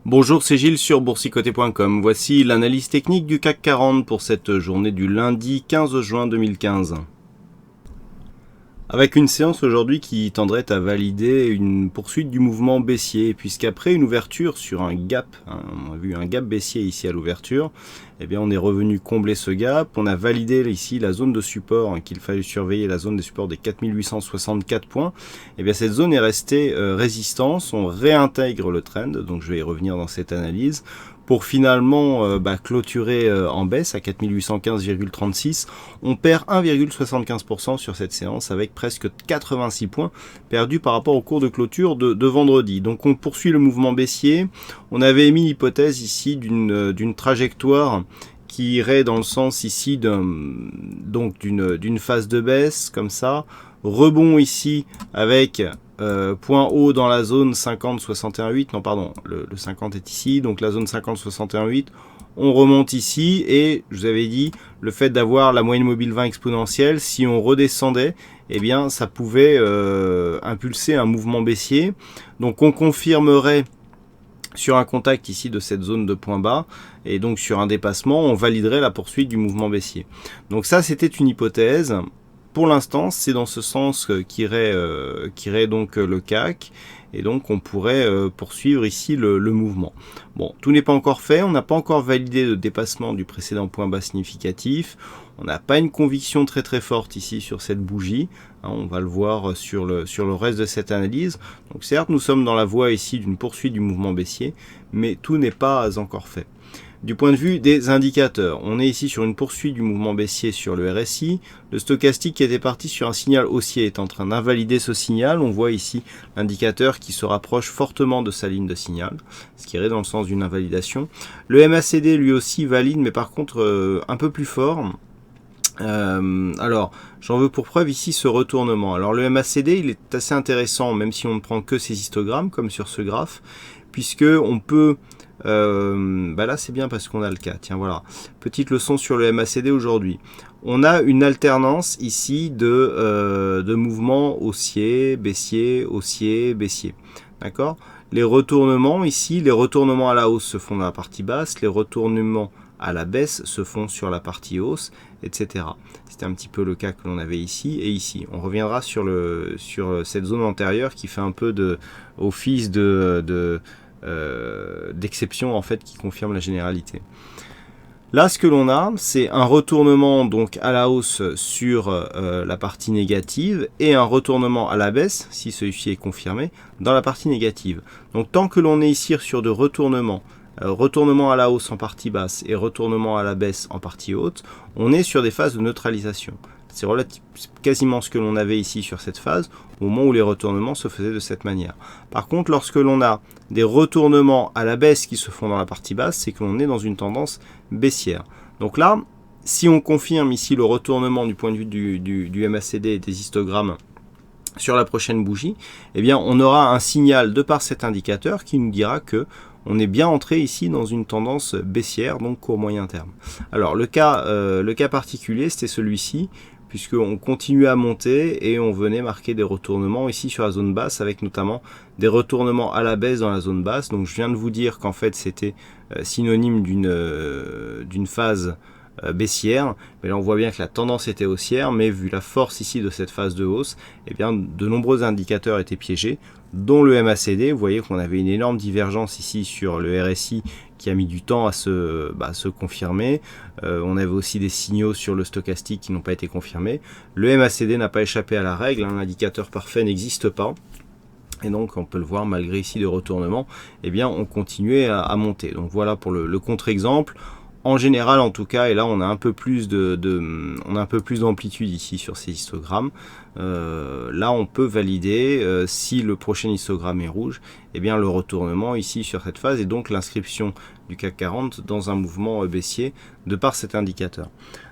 Bonjour, c'est Gilles sur boursicoté.com. Voici l'analyse technique du CAC 40 pour cette journée du lundi 15 juin 2015. Avec une séance aujourd'hui qui tendrait à valider une poursuite du mouvement baissier, puisqu'après une ouverture sur un gap, on a vu un gap baissier ici à l'ouverture, eh bien on est revenu combler ce gap, on a validé ici la zone de support, qu'il fallait surveiller, la zone de support des 4864 points, eh bien cette zone est restée résistance, on réintègre le trend, donc je vais y revenir dans cette analyse, pour finalement clôturer en baisse à 4815,36. On perd 1,75% sur cette séance avec presque 86 points perdus par rapport au cours de clôture de vendredi. Donc on poursuit le mouvement baissier. On avait émis l'hypothèse ici d'une trajectoire qui irait dans le sens ici d'une phase de baisse comme ça. Rebond ici avec point haut dans la zone 50-61,8, non pardon, le 50 est ici, donc la zone 50-61,8, on remonte ici, et je vous avais dit, le fait d'avoir la moyenne mobile 20 exponentielle, si on redescendait, eh bien ça pouvait impulser un mouvement baissier, donc on confirmerait sur un contact ici de cette zone de point bas, et donc sur un dépassement, on validerait la poursuite du mouvement baissier. Donc ça, c'était une hypothèse. Pour l'instant, c'est dans ce sens qu'irait donc le CAC, et donc on pourrait poursuivre ici le mouvement. Bon, tout n'est pas encore fait, on n'a pas encore validé le dépassement du précédent point bas significatif, on n'a pas une conviction très forte ici sur cette bougie, on va le voir sur le reste de cette analyse. Donc certes, nous sommes dans la voie ici d'une poursuite du mouvement baissier, mais tout n'est pas encore fait. Du point de vue des indicateurs, on est ici sur une poursuite du mouvement baissier sur le RSI. Le stochastique qui était parti sur un signal haussier est en train d'invalider ce signal. On voit ici l'indicateur qui se rapproche fortement de sa ligne de signal, ce qui irait dans le sens d'une invalidation. Le MACD lui aussi valide, mais par contre un peu plus fort. Alors, j'en veux pour preuve ici ce retournement. Alors le MACD, il est assez intéressant, même si on ne prend que ces histogrammes, comme sur ce graphe, puisque on peut... là c'est bien parce qu'on a le cas. Tiens, voilà, petite leçon sur le MACD aujourd'hui. On a une alternance ici de mouvements haussier, baissier, haussier, baissier. D'accord? Les retournements ici, les retournements à la hausse se font dans la partie basse, les retournements à la baisse se font sur la partie hausse, etc. C'était un petit peu le cas que l'on avait ici et ici. On reviendra sur cette zone antérieure qui fait un peu office d'exception en fait, qui confirme la généralité. Là, ce que l'on a, c'est un retournement donc à la hausse sur la partie négative et un retournement à la baisse, si celui-ci est confirmé, dans la partie négative. Donc tant que l'on est ici sur de retournement à la hausse en partie basse et retournement à la baisse en partie haute, on est sur des phases de neutralisation. C'est quasiment ce que l'on avait ici sur cette phase, au moment où les retournements se faisaient de cette manière. Par contre, lorsque l'on a des retournements à la baisse qui se font dans la partie basse, c'est que l'on est dans une tendance baissière. Donc là, si on confirme ici le retournement du point de vue du MACD et des histogrammes sur la prochaine bougie, eh bien on aura un signal de par cet indicateur qui nous dira que on est bien entré ici dans une tendance baissière, donc court moyen terme. Alors le cas particulier, c'était celui-ci, puisqu'on continuait à monter et on venait marquer des retournements ici sur la zone basse, avec notamment des retournements à la baisse dans la zone basse. Donc je viens de vous dire qu'en fait c'était synonyme d'une phase baissière, mais là on voit bien que la tendance était haussière, mais vu la force ici de cette phase de hausse, eh bien de nombreux indicateurs étaient piégés, dont le MACD. Vous voyez qu'on avait une énorme divergence ici sur le RSI qui a mis du temps à se confirmer. On avait aussi des signaux sur le stochastique qui n'ont pas été confirmés. Le MACD n'a pas échappé à la règle, un indicateur parfait n'existe pas. Et donc on peut le voir, malgré ici des retournements, eh bien on continuait à monter. Donc voilà pour le contre-exemple. En général, en tout cas, et là on a un peu plus d'amplitude ici sur ces histogrammes. Là, on peut valider si le prochain histogramme est rouge, et bien le retournement ici sur cette phase et donc l'inscription du CAC 40 dans un mouvement baissier de par cet indicateur.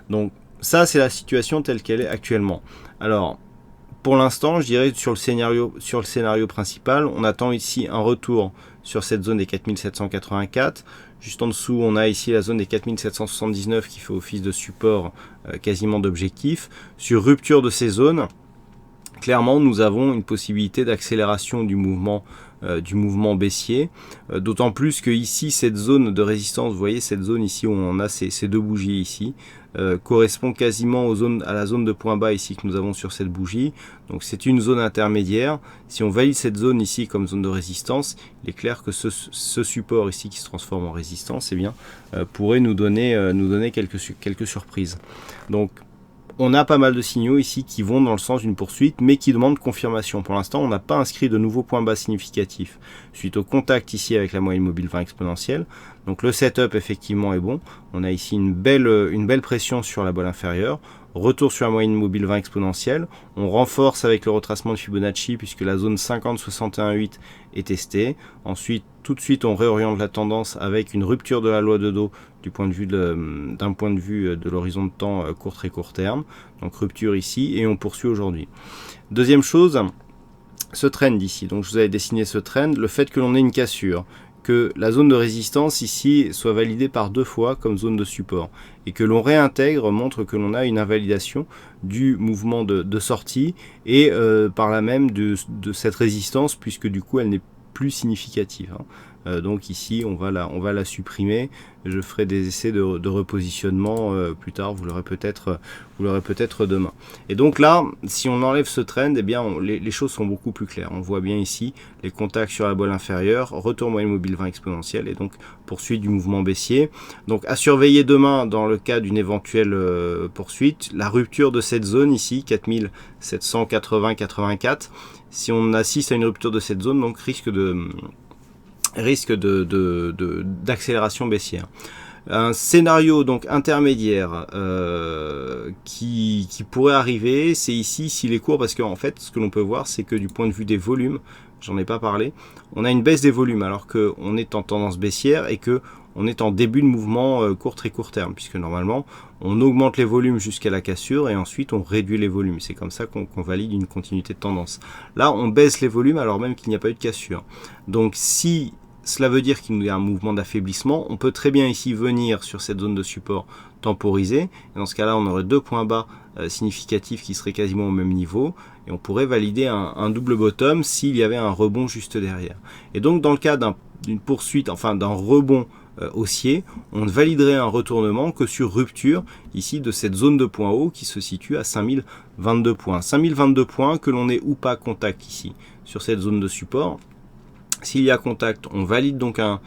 Donc ça, c'est la situation telle qu'elle est actuellement. Alors, pour l'instant, je dirais sur le scénario principal, on attend ici un retour sur cette zone des 4784. Juste en dessous, on a ici la zone des 4779 qui fait office de support quasiment d'objectif. Sur rupture de ces zones, clairement nous avons une possibilité d'accélération du mouvement baissier, d'autant plus que ici cette zone de résistance, vous voyez cette zone ici où on a ces deux bougies ici, correspond quasiment à la zone de point bas ici que nous avons sur cette bougie. Donc c'est une zone intermédiaire. Si on valide cette zone ici comme zone de résistance, il est clair que ce support ici qui se transforme en résistance, eh bien, pourrait nous donner quelques surprises. Donc on a pas mal de signaux ici qui vont dans le sens d'une poursuite, mais qui demandent confirmation. Pour l'instant, on n'a pas inscrit de nouveaux points bas significatifs suite au contact ici avec la moyenne mobile 20 exponentielle. Donc le setup effectivement est bon. On a ici une belle pression sur la bolle inférieure. Retour sur la moyenne mobile 20 exponentielle. On renforce avec le retracement de Fibonacci puisque la zone 50-61,8 est testée. Ensuite, tout de suite, on réoriente la tendance avec une rupture de la loi de dos d'un point de vue de l'horizon de temps très court terme. Donc rupture ici et on poursuit aujourd'hui. Deuxième chose, ce trend ici. Donc je vous avais dessiné ce trend, le fait que l'on ait une cassure, que la zone de résistance ici soit validée par 2 fois comme zone de support et que l'on réintègre montre que l'on a une invalidation du mouvement de sortie et par là même de cette résistance puisque du coup elle n'est plus significative. Donc ici on va la supprimer. Je ferai des essais de repositionnement plus tard, vous l'aurez peut-être demain. Et donc là, si on enlève ce trend, eh bien les choses sont beaucoup plus claires. On voit bien ici les contacts sur la bolle inférieure, retour moyenne mobile 20 exponentielle et donc poursuite du mouvement baissier. Donc à surveiller demain dans le cas d'une éventuelle poursuite, la rupture de cette zone ici, 4780-84. Si on assiste à une rupture de cette zone, donc risque d'accélération baissière. Un scénario donc intermédiaire qui pourrait arriver, c'est ici s'il est court, parce qu'en fait ce que l'on peut voir c'est que du point de vue des volumes, j'en ai pas parlé, on a une baisse des volumes alors qu'on est en tendance baissière et que on est en début de mouvement très court terme, puisque normalement on augmente les volumes jusqu'à la cassure et ensuite on réduit les volumes. C'est comme ça qu'on valide une continuité de tendance. Là on baisse les volumes alors même qu'il n'y a pas eu de cassure. Donc si cela veut dire qu'il y a un mouvement d'affaiblissement, on peut très bien ici venir sur cette zone de support temporiser. Et dans ce cas-là on aurait 2 points bas significatifs qui seraient quasiment au même niveau et on pourrait valider un double bottom s'il y avait un rebond juste derrière. Et donc dans le cas d'une poursuite, enfin d'un rebond haussier, on ne validerait un retournement que sur rupture ici de cette zone de point haut qui se situe à 5022 points. 5022 points que l'on ait ou pas contact ici sur cette zone de support. S'il y a contact, on valide donc un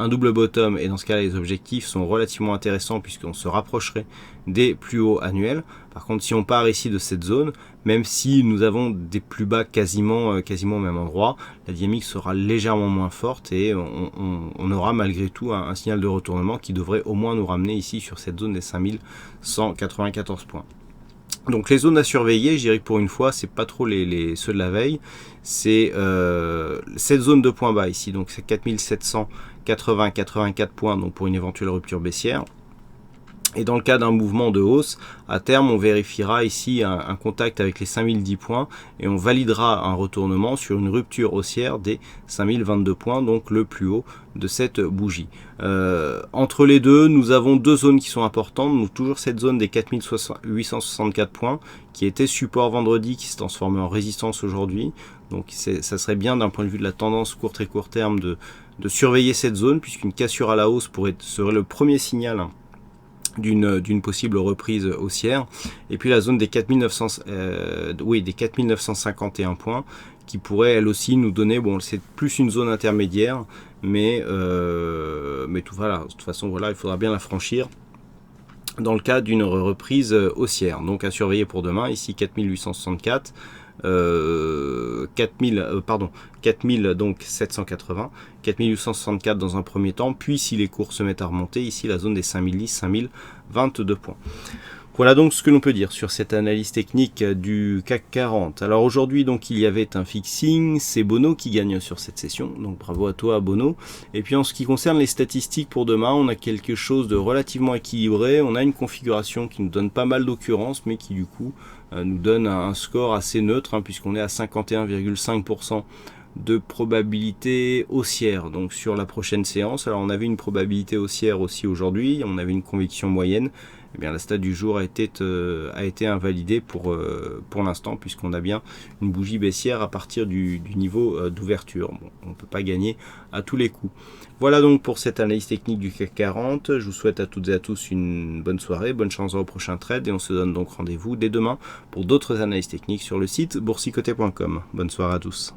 double bottom et dans ce cas-là les objectifs sont relativement intéressants puisqu'on se rapprocherait des plus hauts annuels. Par contre si on part ici de cette zone, même si nous avons des plus bas quasiment au même endroit, la dynamique sera légèrement moins forte et on aura malgré tout un signal de retournement qui devrait au moins nous ramener ici sur cette zone des 5194 points. Donc les zones à surveiller, je dirais que pour une fois, c'est pas trop ceux de la veille, c'est cette zone de point bas ici, donc c'est 4780-84 points donc pour une éventuelle rupture baissière. Et dans le cas d'un mouvement de hausse, à terme, on vérifiera ici un contact avec les 5010 points et on validera un retournement sur une rupture haussière des 5022 points, donc le plus haut de cette bougie. Entre les deux, nous avons 2 zones qui sont importantes. Donc toujours cette zone des 4864 points qui était support vendredi, qui s'est transformé en résistance aujourd'hui. Donc ça serait bien d'un point de vue de la tendance très court terme de surveiller cette zone, puisqu'une cassure à la hausse serait le premier signal d'une possible reprise haussière. Et puis la zone des 4951 points qui pourrait elle aussi nous donner, bon c'est plus une zone intermédiaire, mais voilà, de toute façon voilà, il faudra bien la franchir dans le cas d'une reprise haussière. Donc à surveiller pour demain, ici 4864, 4000 donc 780, 4864 dans un premier temps, puis si les cours se mettent à remonter, ici la zone des 5010, 5022 points. Voilà donc ce que l'on peut dire sur cette analyse technique du CAC 40. Alors aujourd'hui donc il y avait un fixing, c'est Bono qui gagne sur cette session, donc bravo à toi Bono. Et puis en ce qui concerne les statistiques pour demain, on a quelque chose de relativement équilibré, on a une configuration qui nous donne pas mal d'occurrences, mais qui du coup nous donne un score assez neutre, puisqu'on est à 51,5% de probabilité haussière donc sur la prochaine séance. Alors on avait une probabilité haussière aussi aujourd'hui, on avait une conviction moyenne, eh bien, la stat du jour a été invalidée pour l'instant, puisqu'on a bien une bougie baissière à partir du niveau d'ouverture. Bon, on ne peut pas gagner à tous les coups. Voilà donc pour cette analyse technique du CAC 40. Je vous souhaite à toutes et à tous une bonne soirée, bonne chance au prochain trade, et on se donne donc rendez-vous dès demain pour d'autres analyses techniques sur le site boursicoté.com. Bonne soirée à tous.